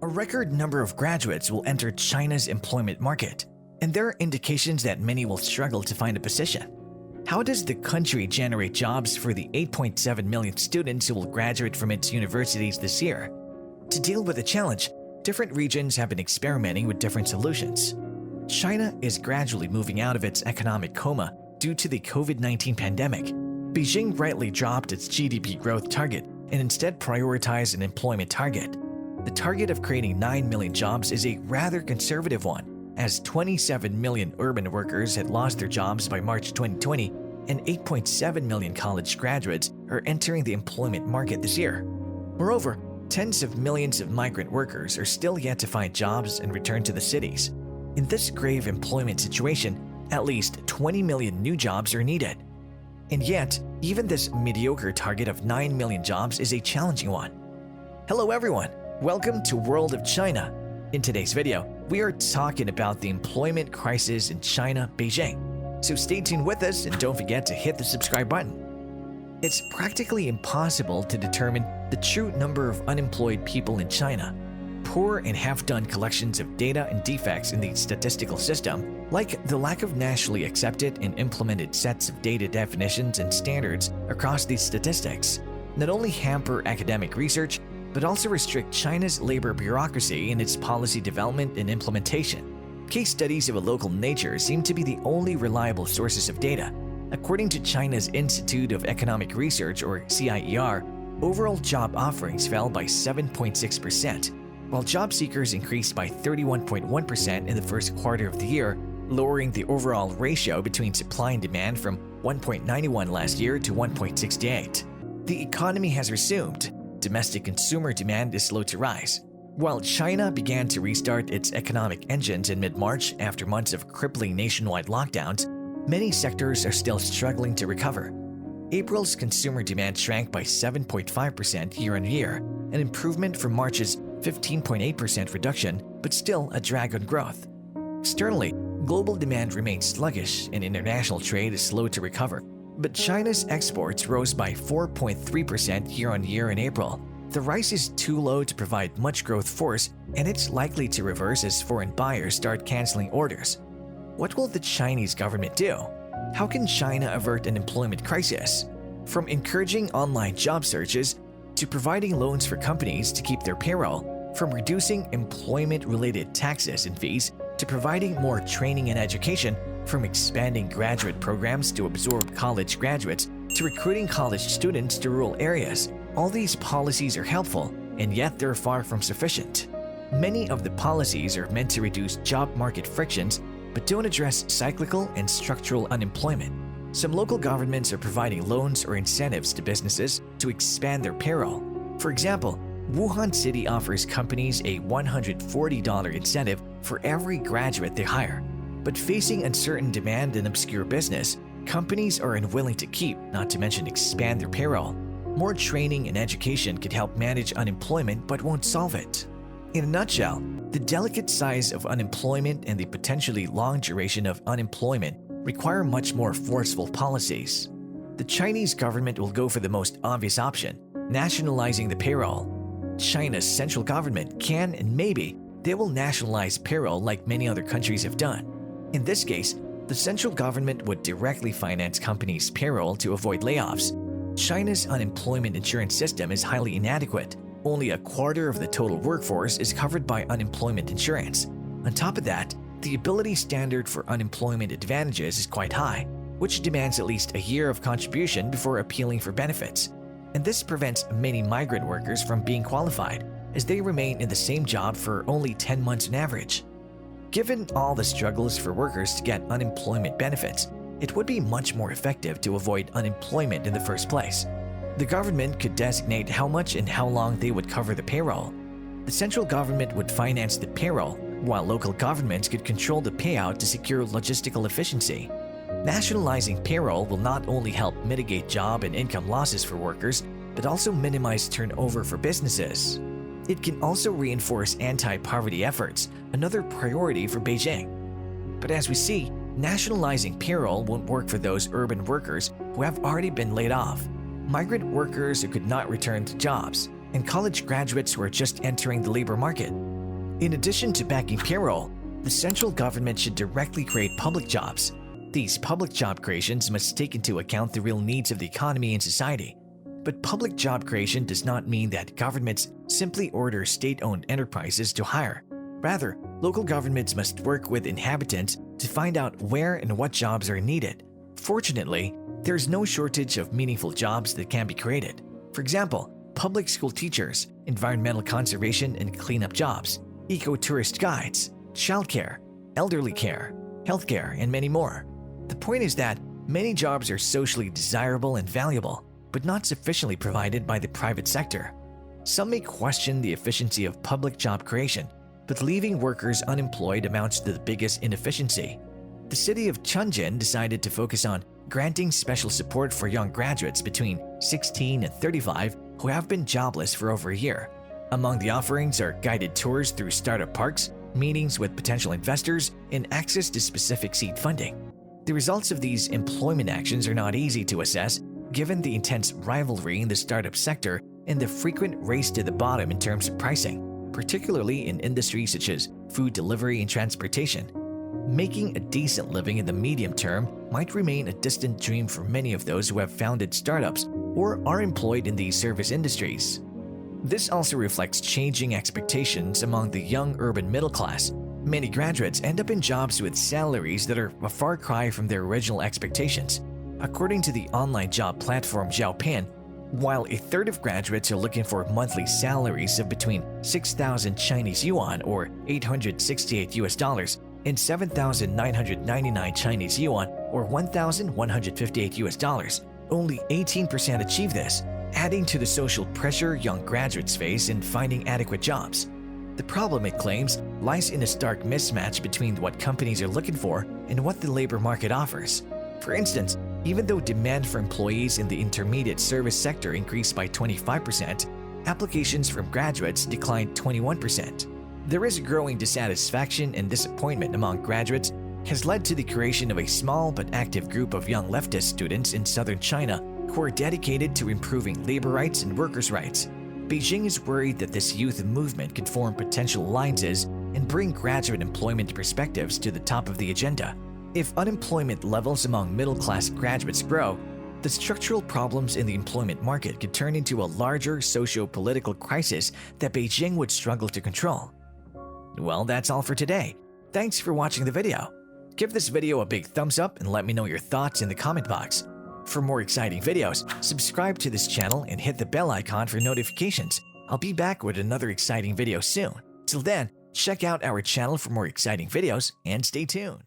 A record number of graduates will enter China's employment market, and there are indications that many will struggle to find a position. How does the country generate jobs for the 8.7 million students who will graduate from its universities this year? To deal with the challenge, different regions have been experimenting with different solutions. China is gradually moving out of its economic coma due to the COVID-19 pandemic. Beijing rightly dropped its GDP growth target and instead prioritized an employment target. The target of creating 9 million jobs is a rather conservative one, as 27 million urban workers had lost their jobs by March 2020 and 8.7 million college graduates are entering the employment market this year. Moreover, tens of millions of migrant workers are still yet to find jobs and return to the cities. In this grave employment situation, at least 20 million new jobs are needed. And yet, even this mediocre target of 9 million jobs is a challenging one. Hello everyone, welcome to World of China. In today's video, we are talking about the employment crisis in China, Beijing. So stay tuned with us and don't forget to hit the subscribe button. It's practically impossible to determine the true number of unemployed people in China. Poor and half-done collections of data and defects in the statistical system, like the lack of nationally accepted and implemented sets of data definitions and standards across these statistics, not only hamper academic research, but also restrict China's labor bureaucracy in its policy development and implementation. Case studies of a local nature seem to be the only reliable sources of data. According to China's Institute of Economic Research, or CIER, overall job offerings fell by 7.6%, while job seekers increased by 31.1% in the first quarter of the year, lowering the overall ratio between supply and demand from 1.91 last year to 1.68. The economy has resumed. Domestic consumer demand is slow to rise. While China began to restart its economic engines in mid-March after months of crippling nationwide lockdowns, many sectors are still struggling to recover. April's consumer demand shrank by 7.5% year-on-year, an improvement from March's 15.8% reduction, but still a drag on growth. Externally, global demand remains sluggish and international trade is slow to recover. But China's exports rose by 4.3% year-on-year in April. The rise is too low to provide much growth force, and it's likely to reverse as foreign buyers start canceling orders. What will the Chinese government do? How can China avert an employment crisis? From encouraging online job searches to providing loans for companies to keep their payroll, from reducing employment-related taxes and fees to providing more training and education, from expanding graduate programs to absorb college graduates to recruiting college students to rural areas, all these policies are helpful, and yet they're far from sufficient. Many of the policies are meant to reduce job market frictions, but don't address cyclical and structural unemployment. Some local governments are providing loans or incentives to businesses to expand their payroll. For example, Wuhan City offers companies a $140 incentive for every graduate they hire. But facing uncertain demand and obscure business, companies are unwilling to keep, not to mention expand their payroll. More training and education could help manage unemployment but won't solve it. In a nutshell, the delicate size of unemployment and the potentially long duration of unemployment require much more forceful policies. The Chinese government will go for the most obvious option, nationalizing the payroll. China's central government can and maybe they will nationalize payroll like many other countries have done. In this case, the central government would directly finance companies' payroll to avoid layoffs. China's unemployment insurance system is highly inadequate. Only a quarter of the total workforce is covered by unemployment insurance. On top of that, the ability standard for unemployment advantages is quite high, which demands at least a year of contribution before appealing for benefits. And this prevents many migrant workers from being qualified, as they remain in the same job for only 10 months on average. Given all the struggles for workers to get unemployment benefits, it would be much more effective to avoid unemployment in the first place. The government could designate how much and how long they would cover the payroll. The central government would finance the payroll, while local governments could control the payout to secure logistical efficiency. Nationalizing payroll will not only help mitigate job and income losses for workers, but also minimize turnover for businesses. It can also reinforce anti-poverty efforts, another priority for Beijing. But as we see, nationalizing payroll won't work for those urban workers who have already been laid off, migrant workers who could not return to jobs, and college graduates who are just entering the labor market. In addition to backing payroll, the central government should directly create public jobs. These public job creations must take into account the real needs of the economy and society. But public job creation does not mean that governments simply order state-owned enterprises to hire. Rather, local governments must work with inhabitants to find out where and what jobs are needed. Fortunately, there's no shortage of meaningful jobs that can be created. For example, public school teachers, environmental conservation and cleanup jobs, eco-tourist guides, childcare, elderly care, healthcare, and many more. The point is that many jobs are socially desirable and valuable, but not sufficiently provided by the private sector. Some may question the efficiency of public job creation, but leaving workers unemployed amounts to the biggest inefficiency. The city of Chengdu decided to focus on granting special support for young graduates between 16 and 35 who have been jobless for over a year. Among the offerings are guided tours through startup parks, meetings with potential investors, and access to specific seed funding. The results of these employment actions are not easy to assess, given the intense rivalry in the startup sector and the frequent race to the bottom in terms of pricing, particularly in industries such as food delivery and transportation. Making a decent living in the medium term might remain a distant dream for many of those who have founded startups or are employed in these service industries. This also reflects changing expectations among the young urban middle class. Many graduates end up in jobs with salaries that are a far cry from their original expectations. According to the online job platform Zhaopin, while a third of graduates are looking for monthly salaries of between 6,000 Chinese yuan or $868 and 7,999 Chinese yuan or $1,158, only 18% achieve this, adding to the social pressure young graduates face in finding adequate jobs. The problem, it claims, lies in a stark mismatch between what companies are looking for and what the labor market offers. For instance, even though demand for employees in the intermediate service sector increased by 25%, applications from graduates declined 21%. There is growing dissatisfaction and disappointment among graduates has led to the creation of a small but active group of young leftist students in southern China who are dedicated to improving labor rights and workers' rights. Beijing is worried that this youth movement could form potential alliances and bring graduate employment perspectives to the top of the agenda. If unemployment levels among middle-class graduates grow, the structural problems in the employment market could turn into a larger socio-political crisis that Beijing would struggle to control. Well, that's all for today. Thanks for watching the video. Give this video a big thumbs up and let me know your thoughts in the comment box. For more exciting videos, subscribe to this channel and hit the bell icon for notifications. I'll be back with another exciting video soon. Till then, check out our channel for more exciting videos and stay tuned.